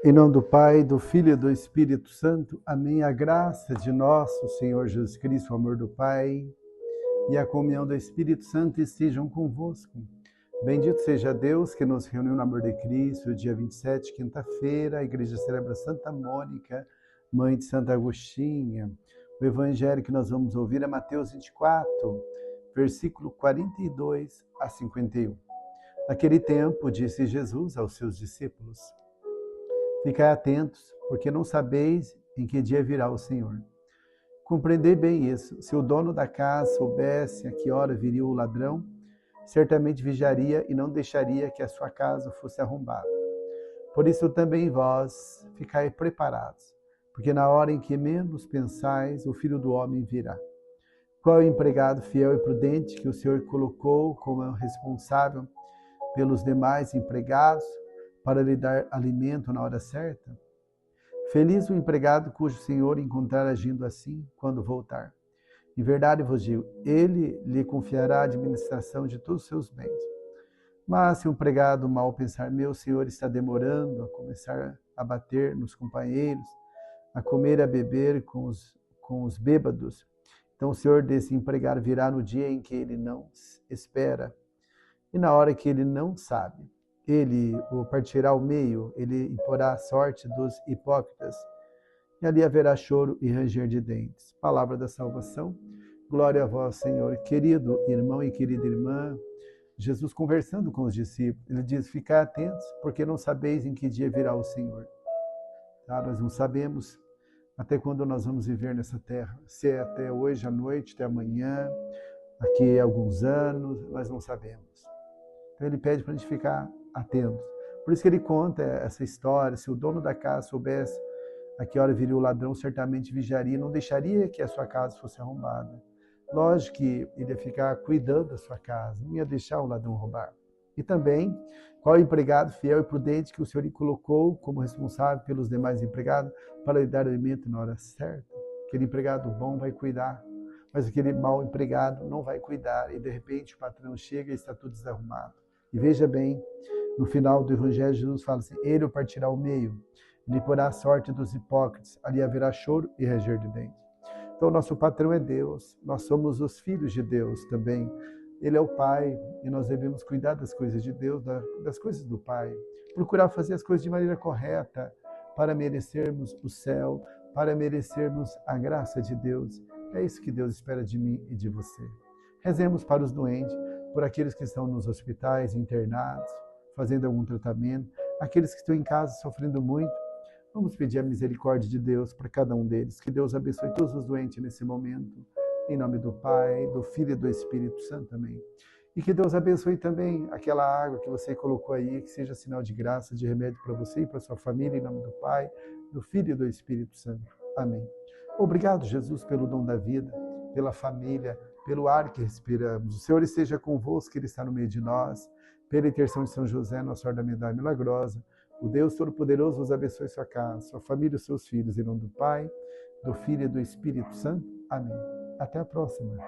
Em nome do Pai, do Filho e do Espírito Santo. Amém. A graça de nosso Senhor Jesus Cristo, o amor do Pai e a comunhão do Espírito Santo estejam convosco. Bendito seja Deus que nos reuniu no amor de Cristo. Dia 27, quinta-feira, a igreja celebra Santa Mônica, mãe de Santa Agostinha. O evangelho que nós vamos ouvir é Mateus 24, versículo 42 a 51. Naquele tempo, disse Jesus aos seus discípulos: ficai atentos, porque não sabeis em que dia virá o Senhor. Compreendei bem isso. Se o dono da casa soubesse a que hora viria o ladrão, certamente vigiaria e não deixaria que a sua casa fosse arrombada. Por isso também vós ficai preparados, porque na hora em que menos pensais, o Filho do Homem virá. Qual é o empregado fiel e prudente que o Senhor colocou como responsável pelos demais empregados, para lhe dar alimento na hora certa? Feliz o empregado cujo senhor encontrar agindo assim quando voltar. Em verdade vos digo, ele lhe confiará a administração de todos os seus bens. Mas se o empregado mal pensar, meu senhor está demorando a começar a bater nos companheiros, a comer e a beber com os bêbados, então o senhor desse empregado virá no dia em que ele não espera e na hora que ele não sabe. Ele o partirá ao meio, ele imporá a sorte dos hipócritas, e ali haverá choro e ranger de dentes. Palavra da salvação, glória a vós, Senhor. Querido irmão e querida irmã, Jesus conversando com os discípulos, ele diz: ficai atentos, porque não sabeis em que dia virá o Senhor. Tá? Nós não sabemos até quando nós vamos viver nessa terra, se é até hoje à noite, até amanhã, aqui a alguns anos, nós não sabemos. Então ele pede para a gente ficar atentos. Por isso que ele conta essa história: se o dono da casa soubesse a que hora viria o ladrão, certamente vigiaria, não deixaria que a sua casa fosse arrombada. Lógico que ele ia ficar cuidando da sua casa, não ia deixar o ladrão roubar. E também, qual é o empregado fiel e prudente que o Senhor lhe colocou como responsável pelos demais empregados para lhe dar alimento na hora certa? Aquele empregado bom vai cuidar, mas aquele mau empregado não vai cuidar, e de repente o patrão chega e está tudo desarrumado. E veja bem, no final do Evangelho, Jesus fala assim: ele o partirá ao meio, lhe porá a sorte dos hipócritas, ali haverá choro e ranger de dentes. Então, nosso patrão é Deus, nós somos os filhos de Deus também. Ele é o Pai, e nós devemos cuidar das coisas de Deus, das coisas do Pai. Procurar fazer as coisas de maneira correta, para merecermos o céu, para merecermos a graça de Deus. É isso que Deus espera de mim e de você. Rezemos para os doentes, por aqueles que estão nos hospitais, internados, fazendo algum tratamento, aqueles que estão em casa sofrendo muito. Vamos pedir a misericórdia de Deus para cada um deles. Que Deus abençoe todos os doentes nesse momento. Em nome do Pai, do Filho e do Espírito Santo. Amém. E que Deus abençoe também aquela água que você colocou aí, que seja sinal de graça, de remédio para você e para sua família. Em nome do Pai, do Filho e do Espírito Santo. Amém. Obrigado, Jesus, pelo dom da vida, pela família, pelo ar que respiramos. O Senhor esteja convosco, Ele está no meio de nós. Pela intercessão de São José, nossa Ordem da Medalha Milagrosa, o Deus Todo-Poderoso vos abençoe sua casa, sua família e os seus filhos. Em nome do Pai, do Filho e do Espírito Santo. Amém. Até a próxima.